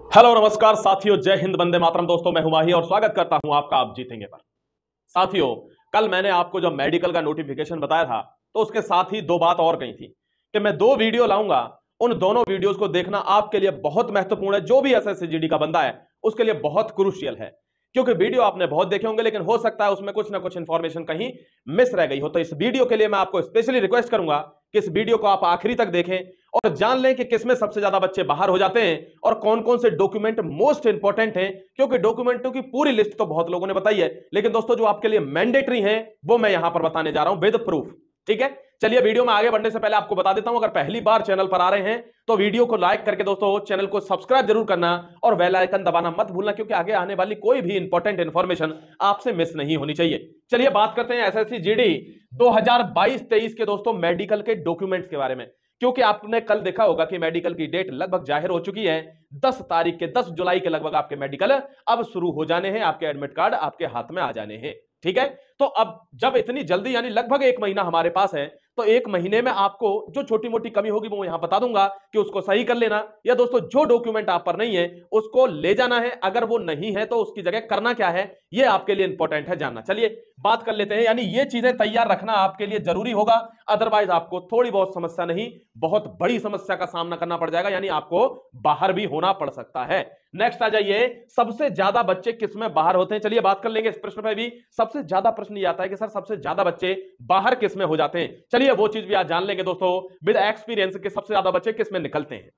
Hello नमस्कार साथियों, जय हिंद, वंदे मातरम। दोस्तों मैं हूं माही और स्वागत करता हूं आपका आप जीतेंगे पर। साथियों, कल मैंने आपको जब मेडिकल का नोटिफिकेशन बताया था तो उसके साथ ही दो बात और कही थी कि मैं दो वीडियो लाऊंगा। उन दोनों वीडियोस को देखना आपके लिए बहुत महत्वपूर्ण है। जो भी एसएससी का बंदा है उसके लिए बहुत क्रूशियल है, क्योंकि वीडियो आपने बहुत देखे होंगे लेकिन हो सकता है उसमें कुछ ना कुछ इंफॉर्मेशन कहीं मिस रह गई हो। तो इस वीडियो के लिए मैं आपको स्पेशली रिक्वेस्ट करूंगा कि इस वीडियो को आप आखिरी तक देखें और जान लें कि किसमें सबसे ज्यादा बच्चे बाहर हो जाते हैं और कौन कौन से डॉक्यूमेंट मोस्ट इंपॉर्टेंट हैं। क्योंकि डॉक्यूमेंटों की पूरी लिस्ट तो बहुत लोगों ने बताई है, लेकिन दोस्तों जो आपके लिए मैंडेटरी है वो मैं यहां पर बताने जा रहा हूं विद प्रूफ। ठीक है, चलिए वीडियो में आगे बढ़ने से पहले आपको बता देता हूं, अगर पहली बार चैनल पर आ रहे हैं तो वीडियो को लाइक करके दोस्तों चैनल को सब्सक्राइब जरूर करना और बेल आइकन दबाना मत भूलना, क्योंकि आगे आने वाली कोई भी इंपॉर्टेंट इंफॉर्मेशन आपसे मिस नहीं होनी चाहिए। चलिए बात करते हैं एसएससी जीडी 2022-23 के दोस्तों मेडिकल के डॉक्यूमेंट्स के बारे में। क्योंकि आपने कल देखा होगा कि मेडिकल की डेट लगभग जाहिर हो चुकी है। 10 तारीख के 10 जुलाई के लगभग आपके मेडिकल अब शुरू हो जाने हैं, आपके एडमिट कार्ड आपके हाथ में आ जाने हैं। ठीक है, तो अब जब इतनी जल्दी यानी लगभग एक महीना हमारे पास है तो एक महीने में आपको जो छोटी मोटी कमी होगी वो यहां बता दूंगा कि उसको सही कर लेना, या दोस्तों जो डॉक्यूमेंट आप पर नहीं है उसको ले जाना है, अगर वो नहीं है तो उसकी जगह करना क्या है ये आपके लिए इंपॉर्टेंट है जानना। चलिए बात कर लेते हैं, यानी ये चीजें तैयार रखना आपके लिए जरूरी होगा, अदरवाइज आपको थोड़ी बहुत समस्या नहीं बहुत बड़ी समस्या का सामना करना पड़ जाएगा, यानी आपको बाहर भी होना पड़ सकता है। नेक्स्ट आ जाइए, सबसे ज्यादा बच्चे किसमें बाहर होते हैं। चलिए बात कर लेंगे इस प्रश्न पर भी। सबसे ज्यादा प्रश्न ये आता है कि सर सबसे ज्यादा बच्चे बाहर किसमें हो जाते हैं। चलिए वो चीज भी आज जान लेंगे दोस्तों विद एक्सपीरियंस के सबसे ज्यादा बच्चे किसमें निकलते हैं।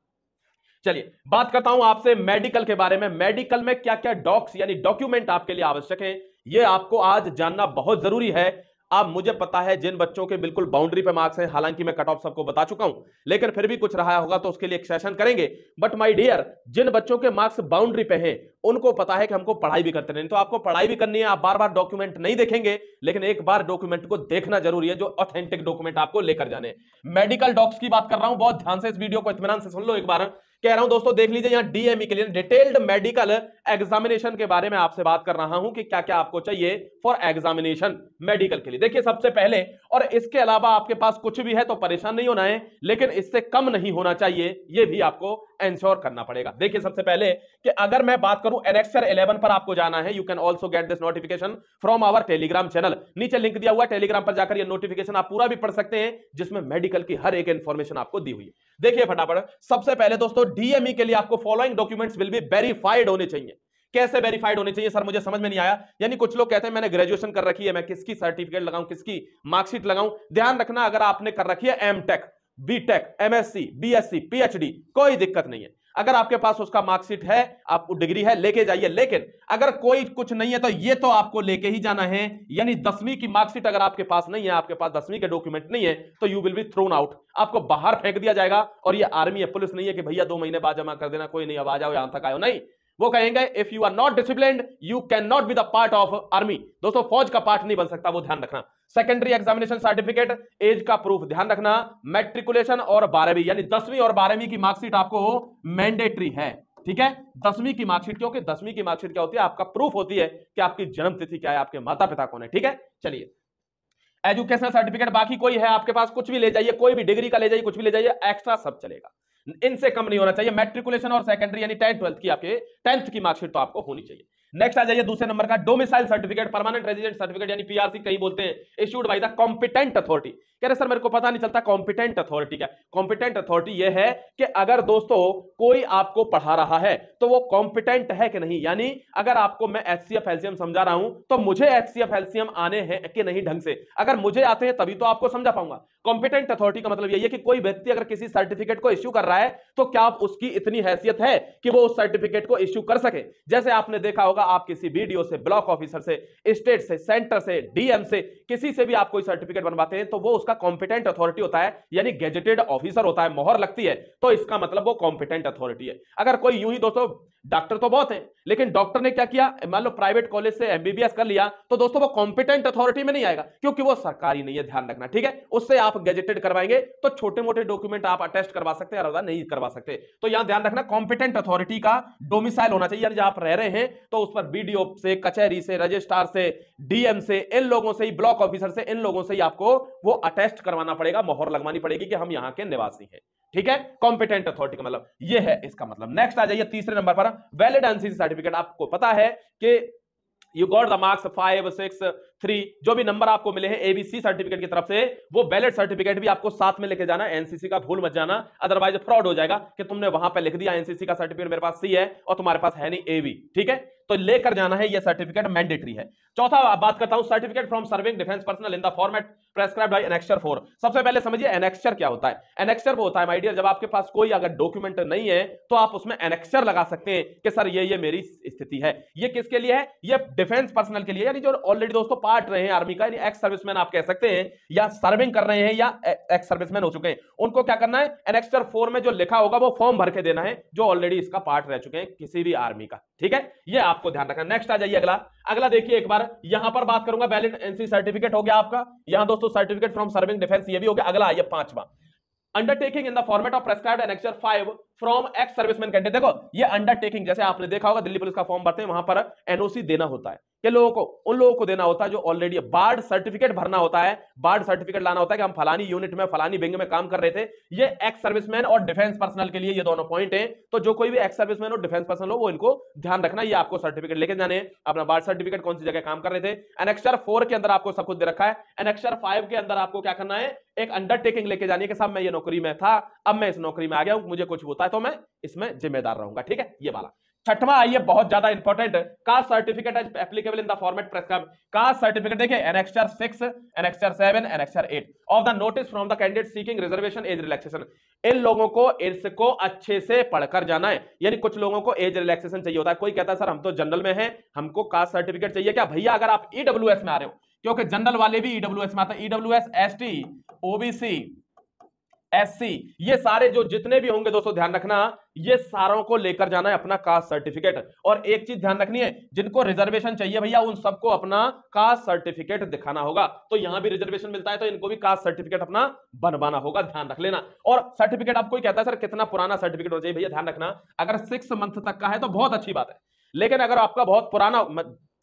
चलिए बात करता हूं आपसे मेडिकल के बारे में। मेडिकल में क्या क्या डॉक्स यानी डॉक्यूमेंट आपके लिए आवश्यक है यह आपको आज जानना बहुत जरूरी है। अब मुझे पता है जिन बच्चों के बिल्कुल बाउंड्री पे मार्क्स हैं, हालांकि मैं कट ऑफ सबको बता चुका हूं, लेकिन फिर भी कुछ रहा होगा तो उसके लिए एक सेशन करेंगे। बट माय डियर, जिन बच्चों के मार्क्स बाउंड्री पे हैं उनको पता है कि हमको पढ़ाई भी करते रहनी, तो आपको पढ़ाई भी करनी है। आप बार बार डॉक्यूमेंट नहीं देखेंगे, लेकिन एक बार डॉक्यूमेंट को देखना जरूरी है, जो ऑथेंटिक डॉक्यूमेंट आपको लेकर जाने। मेडिकल डॉक्स की बात कर रहा हूं, बहुत ध्यान से इस वीडियो को इत्मीनान से सुन लो। एक बार कह रहा हूं दोस्तों, देख लीजिए यहां डीएमई के लिए डिटेल्ड मेडिकल एग्जामिनेशन के बारे में आपसे बात कर रहा हूं कि क्या क्या आपको चाहिए फॉर एग्जामिनेशन मेडिकल के लिए। देखिए सबसे पहले, और इसके अलावा आपके पास कुछ भी है तो परेशान नहीं होना है, लेकिन इससे कम नहीं होना चाहिए, यह भी आपको एंश्योर करना पड़ेगा। देखिए सबसे पहले कि अगर मैं बात करूं एनेक्सर 11 पर आपको जाना है। You can also get this notification from our Telegram channel, नीचे लिंक दिया हुआ है, टेलीग्राम पर जाकर यह नोटिफिकेशन आप पूरा भी पढ़ सकते हैं, जिसमें मेडिकल की हर एक इंफॉर्मेशन आपको दी हुई है। देखिए फटाफट, सबसे पहले दोस्तों डीएमई के लिए आपको following documents will be verified होने चाहिए। कैसे वेरीफाइड होने चाहिए सर, मुझे समझ में नहीं आया। यानी कुछ लोग कहते हैं मैंने ग्रेजुएशन कर रखी है, मैं किसकी सर्टिफिकेट लगाऊं, किसकी मार्कशीट लगाऊं। ध्यान रखना, अगर आपने कर रखी है MTech, BTech, MSc, BSc, PhD, कोई दिक्कत नहीं है। अगर आपके पास उसका मार्कशीट है, आपको डिग्री है, लेके जाइए। लेकिन अगर कोई कुछ नहीं है तो ये तो आपको लेके ही जाना है। यानी 10वीं की मार्कशीट अगर आपके पास नहीं है, आपके पास 10वीं के डॉक्यूमेंट नहीं है, तो you will be thrown out, आपको बाहर फेंक दिया जाएगा। और ये आर्मी है, पुलिस नहीं है कि भैया 2 महीने बाद जमा कर देना, कोई नहीं अब आ जाओ यहां तक आयो, नहीं। वो कहेंगे if you are not disciplined you can not be the part of army. दोस्तों फौज का पार्ट नहीं बन सकता, वो ध्यान रखना। सेकेंडरी एग्जामिनेशन सर्टिफिकेट, एज का प्रूफ ध्यान रखना, मैट्रिकुलेशन और 12वीं यानी 10वीं और 12वीं की मार्कशीट आपको मैंडेटरी है। ठीक है, 10वीं की मार्कशीट, क्योंकि 10वीं की मार्कशीट क्या होती है, आपका प्रूफ होती है कि आपकी जन्म तिथि क्या है, आपके माता पिता कौन है। ठीक है, चलिए एजुकेशनल सर्टिफिकेट, बाकी कोई है आपके पास कुछ भी ले जाइए, कोई भी डिग्री का ले जाइए, कुछ भी ले जाइए, एक्स्ट्रा सब चलेगा, इनसे कम नहीं होना चाहिए। मैट्रिकुलेशन और सेकेंडरी यानी 10th 12th की आपके 10th की मार्कशीट तो आपको होनी चाहिए। नेक्स्ट आ जाइए दूसरे नंबर का domicile certificate, permanent resident certificate यानी पीआरसी कहीं बोलते हैं, issued by the competent authority. कह रहे सर मेरे को पता नहीं चलता कॉम्पिटेंट अथॉरिटी क्या। कॉम्पिटेंट अथॉरिटी यह है कि अगर दोस्तों कोई आपको पढ़ा रहा है तो वो कॉम्पिटेंट है कि नहीं, यानी अगर आपको मैं एचसीएफ एलसीएम समझा रहा हूं तो मुझे एचसीएफ एलसीएम आने हैं कि नहीं ढंग से, अगर मुझे आते हैं तभी तो आपको समझा पाऊंगा। कॉम्पिटेंट अथॉरिटी का मतलब यही है कि कोई व्यक्ति अगर किसी सर्टिफिकेट को इश्यू कर रहा है तो क्या उसकी इतनी हैसियत है कि वो उस सर्टिफिकेट को इश्यू कर सके। जैसे आपने देखा होगा, आप किसी बीडीओ से, ब्लॉक ऑफिसर से, स्टेट से, सेंटर से, डीएम से, किसी से भी आप कोई सर्टिफिकेट बनवाते हैं तो वो उसका कॉम्पिटेंट अथॉरिटी होता है, यानी गेजेटेड ऑफिसर होता है, मोहर लगती है, तो इसका मतलब वो कॉम्पिटेंट अथॉरिटी है। अगर कोई यूं ही दोस्तों, डॉक्टर तो बहुत है लेकिन डॉक्टर ने क्या किया, मान लो प्राइवेट कॉलेज से एमबीबीएस कर लिया, तो दोस्तों वो कॉम्पिटेंट अथॉरिटी में नहीं आएगा, क्योंकि वो सरकारी नहीं है, ध्यान रखना। ठीक है, उससे आप गेजेटेड करवाएंगे तो छोटे मोटे डॉक्यूमेंट आप अटेस्ट करवा सकते हैं, अदरवाइज नहीं करवा सकते। तो यहां ध्यान रखना कॉम्पिटेंट अथॉरिटी का डोमिसाइल होना चाहिए, यानी जहां आप रह रहे हैं तो उस पर बीडीओ से, कचहरी से, रजिस्ट्रार से, डीएम से, इन लोगों से ही, ब्लॉक ऑफिसर से, इन लोगों से ही आपको वो अटेस्ट करवाना पड़ेगा, मोहर लगवानी पड़ेगी कि हम यहां के निवासी हैं। ठीक है, कॉम्पिटेंट अथॉरिटी का मतलब ये है इसका मतलब। नेक्स्ट आ जाइए तीसरे नंबर पर, वैलिड एनसीसी सर्टिफिकेट। आपको पता है कि यू गॉट द मार्क्स 5, 6, 3 जो भी नंबर आपको मिले हैं एबीसी सर्टिफिकेट की तरफ से, वो वैलिड सर्टिफिकेट भी आपको साथ में लेके जाना। एनसीसी का भूल मत जाना, अदरवाइज फ्रॉड हो जाएगा कि तुमने वहां पर लिख दिया एनसीसी का सर्टिफिकेट मेरे पास सी है और तुम्हारे पास है नहीं एबी। ठीक है, तो लेकर जाना है, यह सर्टिफिकेट मैंडेटरी है। चौथा बात करता हूं, certificate from serving defence personnel in the format prescribed by annexure 4। सबसे पहले समझिए एनेक्चर क्या होता है। एनेक्चर वो होता है माय डियर, जब आपके पास कोई अगर डॉक्यूमेंट नहीं है तो आप उसमें एनेक्चर लगा सकते हैं कि सर ये मेरी स्थिति है। ये किसके लिए है? ये डिफेंस पर्सनल के लिए, यानी जो ऑलरेडी दोस्तों पार्ट रहे हैं आर्मी का, यानी एक्स सर्विसमैन आप कह सकते हैं, या सर्विंग कर रहे हैं या एक्स सर्विसमैन हो चुके हैं, उनको क्या करना है, एनेक्चर 4 में जो लिखा होगा वो फॉर्म भर के देना है, जो ऑलरेडी इसका पार्ट रह चुके हैं किसी भी आर्मी का। ठीक है, ये आपको ध्यान रखना। नेक्स्ट आ जाइए अगला देखिए एक बार, यहां पर बात करूंगा वैलिड एनसी सर्टिफिकेट हो गया आपका, यहां दोस्तों सर्टिफिकेट फ्रॉम सर्विंग डिफेंस ये भी हो गया। अगला आइए पांचवा, undertaking in the format of prescribed annexure 5 from ex serviceman candidate. देखो ये अंडरटेकिंग, जैसे आपने देखा होगा दिल्ली पुलिस का फॉर्म भरते हैं वहां पर एनओसी देना होता है कि लोगों को, उन लोगों को देना होता है जो ऑलरेडी बार्ड सर्टिफिकेट भरना होता है, बार्ड सर्टिफिकेट लाना होता है कि हम फलानी यूनिट में, फलानी विंग में काम कर रहे थे। ये एक्स सर्विसमैन और डिफेंस पर्सनल के लिए ये दोनों पॉइंट हैं। तो जो कोई भी एक्स सर्विसमैन और डिफेंस पर्सनल हो वो इनको ध्यान रखना, ये आपको सर्टिफिकेट लेके जाने हैं, अपना बार्ड सर्टिफिकेट, कौन सी जगह काम कर रहे थे। एनेक्चर 4 के अंदर आपको सब कुछ दे रखा है। एनेक्चर 5 के अंदर आपको क्या करना है, एक अंडरटेकिंग लेके जानी है कि साहब मैं ये नौकरी में था, अब मैं इस नौकरी में आ गया हूं, मुझे कुछ होता है तो मैं इसमें जिम्मेदार रहूंगा। ठीक है, ये वाला। छठवां आइए, बहुत ज्यादा important, caste certificate as applicable in the format prescribe. Caste certificate देखिए annexure 6, annexure 7, annexure 8 of the notice from the candidate seeking reservation age relaxation. इन लोगों को इसको अच्छे से पढ़कर जाना है, यानी कुछ लोगों को एज रिलैक्सेशन चाहिए होता है। कोई कहता है सर हम तो जनरल में हैं, हमको कास्ट सर्टिफिकेट चाहिए क्या? भैया अगर आप ईडब्ल्यूएस में आ रहे हो, क्योंकि जनरल वाले भी ईडब्ल्यूएस में आता है, ईडब्ल्यूएस, एसटी, ओबीसी, एससी, ये सारे जो जितने भी होंगे दोस्तों ध्यान रखना, ये सारों को लेकर जाना है अपना कास्ट सर्टिफिकेट। और एक चीज ध्यान रखनी है, जिनको रिजर्वेशन चाहिए भैया उन सबको अपना कास्ट सर्टिफिकेट दिखाना होगा। तो यहां भी रिजर्वेशन मिलता है तो इनको भी कास्ट सर्टिफिकेट अपना बनवाना होगा, ध्यान रख लेना। और सर्टिफिकेट आपको कोई कहता है सर कितना पुराना सर्टिफिकेट होना चाहिए, भैया ध्यान रखना, अगर 6 मंथ तक का है तो बहुत अच्छी बात है, लेकिन अगर आपका बहुत पुराना,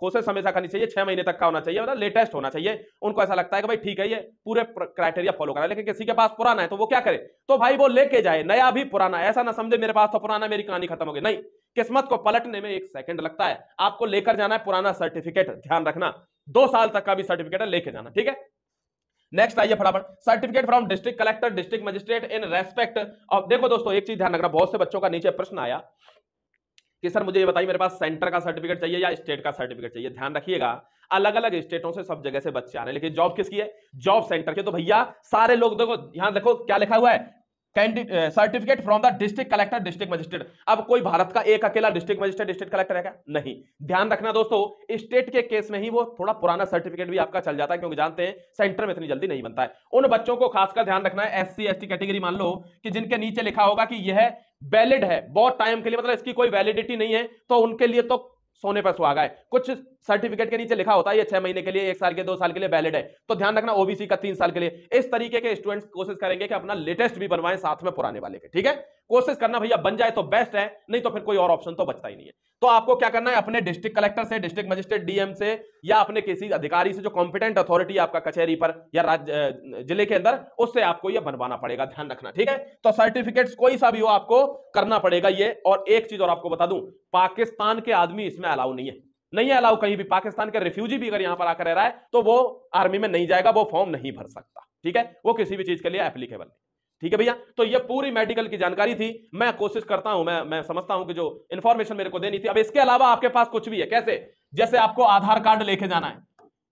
कोशिश हमेशा करनी चाहिए 6 महीने तक का होना चाहिए, मतलब लेटेस्ट होना चाहिए। उनको ऐसा लगता है कि भाई ठीक है ये पूरे क्राइटेरिया फॉलो करा, लेकिन किसी के पास पुराना है तो वो क्या करे, तो भाई वो लेके जाए, नया भी पुराना। ऐसा ना समझे मेरे पास तो पुराना, मेरी कहानी खत्म हो गई, नहीं, किस्मत को पलटने में 1 सेकंड लगता है। आपको लेकर जाना है पुराना सर्टिफिकेट, ध्यान रखना 2 साल तक का भी सर्टिफिकेट है, लेके जाना। ठीक है, नेक्स्ट आइए फटाफट, certificate from district collector, district magistrate in respect of. देखो दोस्तों एक चीज ध्यान रखना, बहुत से बच्चों का नीचे प्रश्न आया कि सर मुझे ये बताइए मेरे पास सेंटर का सर्टिफिकेट चाहिए या स्टेट का सर्टिफिकेट चाहिए। ध्यान रखिएगा अलग अलग स्टेटों से सब जगह से बच्चे आ रहे हैं, लेकिन जॉब किसकी है? जॉब सेंटर के। तो भैया सारे लोग देखो, यहां देखो क्या लिखा हुआ है, certificate from the district collector, district magistrate. अब कोई भारत का एक अकेला डिस्ट्रिक्ट मजिस्ट्रेट, डिस्ट्रिक्ट कलेक्टर है क्या? नहीं। ध्यान रखना दोस्तों, स्टेट के केस में ही वो थोड़ा पुराना सर्टिफिकेट भी आपका चल जाता है, क्योंकि जानते हैं सेंटर में इतनी जल्दी नहीं बनता है। उन बच्चों को खासकर ध्यान रखना है, एससी एसटी कैटेगरी मान लो, कि जिनके नीचे लिखा होगा कि यह वैलिड है बहुत टाइम के लिए, मतलब इसकी कोई वैलिडिटी नहीं है, तो उनके लिए तो सोने पर सुहागा है। कुछ सर्टिफिकेट के नीचे लिखा होता है ये 6 महीने के लिए, 1 साल के, 2 साल के लिए वैलिड है, तो ध्यान रखना ओबीसी का 3 साल के लिए। इस तरीके के स्टूडेंट्स कोशिश करेंगे कि अपना लेटेस्ट भी बनवाएं साथ में पुराने वाले के। ठीक है, कोशिश करना भैया, बन जाए तो बेस्ट है, नहीं तो फिर कोई और ऑप्शन तो बचता ही नहीं है। तो आपको क्या करना है, अपने डिस्ट्रिक्ट कलेक्टर से, डिस्ट्रिक्ट मजिस्ट्रेट, डीएम से, या अपने किसी अधिकारी से जो कॉम्पिटेंट अथॉरिटी आपका कचहरी पर या राज्य जिले के अंदर, उससे आपको यह बनवाना पड़ेगा, ध्यान रखना। ठीक है, तो सर्टिफिकेट्स कोई सा भी हो आपको करना पड़ेगा ये। और एक चीज और आपको बता दूं, पाकिस्तान के आदमी इसमें अलाउ नहीं है, नहीं है अलाउ कहीं भी। पाकिस्तान के रिफ्यूजी भी अगर यहां पर आकर रह रहा है तो वो आर्मी में नहीं जाएगा, वो फॉर्म नहीं भर सकता। ठीक है, वो किसी भी चीज के लिए एप्लीकेबल नहीं। ठीक है भैया, तो ये पूरी मेडिकल की जानकारी थी। मैं कोशिश करता हूं, मैं समझता हूं कि जो इंफॉर्मेशन मेरे को देनी थी। अब इसके अलावा आपके पास कुछ भी है, कैसे? जैसे आपको आधार कार्ड लेके जाना है,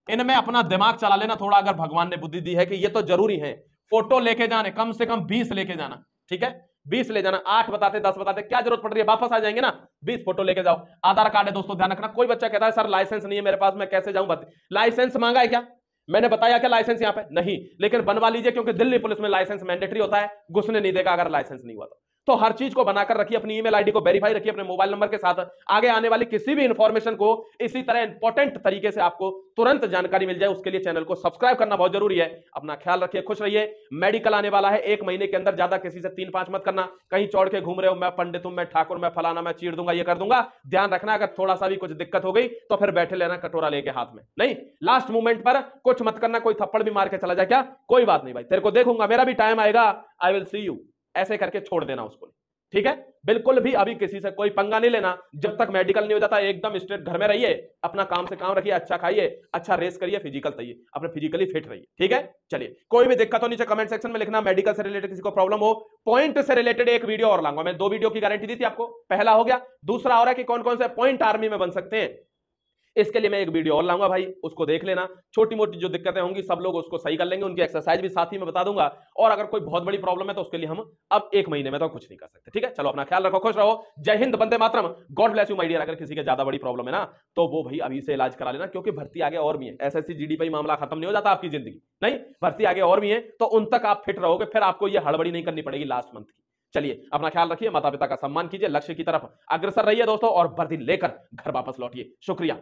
इनमें अपना दिमाग चला लेना थोड़ा, अगर भगवान ने बुद्धि दी है कि ये तो जरूरी है। फोटो लेके जाने, कम से कम 20 लेके जाना। ठीक है, 20 ले जाना, 8 बताते 10 बताते, क्या जरूरत पड़ रही है, वापस आ जाएंगे ना। 20 फोटो लेके जाओ। आधार कार्ड है दोस्तों, ध्यान रखना। कोई बच्चा कहता है सर लाइसेंस नहीं है मेरे पास, मैं कैसे जाऊं? लाइसेंस मांगा है क्या? मैंने बताया क्या लाइसेंस यहां पे? नहीं, लेकिन बनवा लीजिए, क्योंकि दिल्ली पुलिस में लाइसेंस मैंडेटरी होता है, घुसने नहीं देगा अगर लाइसेंस नहीं हुआ तो। तो हर चीज को बनाकर रखिए, अपनी ईमेल आईडी को वेरीफाई रखिए अपने मोबाइल नंबर के साथ। आगे आने वाली किसी भी इंफॉर्मेशन को इसी तरह इंपॉर्टेंट तरीके से आपको तुरंत जानकारी मिल जाए, उसके लिए चैनल को सब्सक्राइब करना बहुत जरूरी है। अपना ख्याल रखिए, खुश रहिए। मेडिकल आने वाला है 1 महीने के अंदर, ज्यादा किसी से 3-5 मत करना। कहीं चौड़ के घूम रहे हो, मैं पंडित हूं, मैं ठाकुर, मैं फलाना, मैं चीर दूंगा, ये कर दूंगा, ध्यान रखना। अगर थोड़ा सा भी कुछ दिक्कत हो गई तो फिर बैठे लेना कटोरा लेके हाथ में, नहीं लास्ट मोमेंट पर कुछ मत करना। कोई थप्पड़ भी मार के चला जाए क्या, कोई बात नहीं भाई, तेरे को देखूंगा, मेरा भी टाइम आएगा, आई विल सी यू, ऐसे करके छोड़ देना उसको। ठीक है, बिल्कुल भी अभी किसी से कोई पंगा नहीं लेना जब तक मेडिकल नहीं हो जाता। एकदम स्ट्रेट घर में रहिए, अपना काम से काम रखिए, अच्छा खाइए, अच्छा रेस करिए, फिजिकल तैयारी अपने फिजिकली फिट रहिए। ठीक है, चलिए, कोई भी दिक्कत हो नीचे कमेंट सेक्शन में लिखना। मेडिकल से रिलेटेड किसी को प्रॉब्लम हो, पॉइंट से रिलेटेड एक वीडियो और लाऊंगा मैं। 2 वीडियो की गारंटी दी थी आपको, पहला हो गया, दूसरा हो रहा है कि कौन कौन से पॉइंट आर्मी में बन सकते हैं, इसके लिए मैं एक वीडियो और लाऊंगा भाई, उसको देख लेना। छोटी मोटी जो दिक्कतें होंगी सब लोग उसको सही कर लेंगे, उनकी एक्सरसाइज भी साथ ही में बता दूंगा। और अगर कोई बहुत बड़ी प्रॉब्लम है तो उसके लिए हम अब 1 महीने में तो कुछ नहीं कर सकते। ठीक है, चलो अपना ख्याल रखो, खुश रहो, जय हिंद, वंदे मातरम, God bless you my dear. अगर किसी के ज्यादा बड़ी प्रॉब्लम है ना तो वो भाई अभी से इलाज करा लेना, क्योंकि भर्ती आगे और भी है। एसएससी जीडी पे मामला खत्म नहीं हो जाता आपकी जिंदगी, नहीं, भर्ती आगे और भी है, तो उन तक आप फिट रहोगे, फिर आपको ये हड़बड़ी नहीं करनी पड़ेगी लास्ट मंथ की। चलिए, अपना ख्याल रखिए, माता पिता का सम्मान कीजिए, लक्ष्य की तरफ अग्रसर रहिए दोस्तों, और वर्दी लेकर घर वापस लौटिए। शुक्रिया।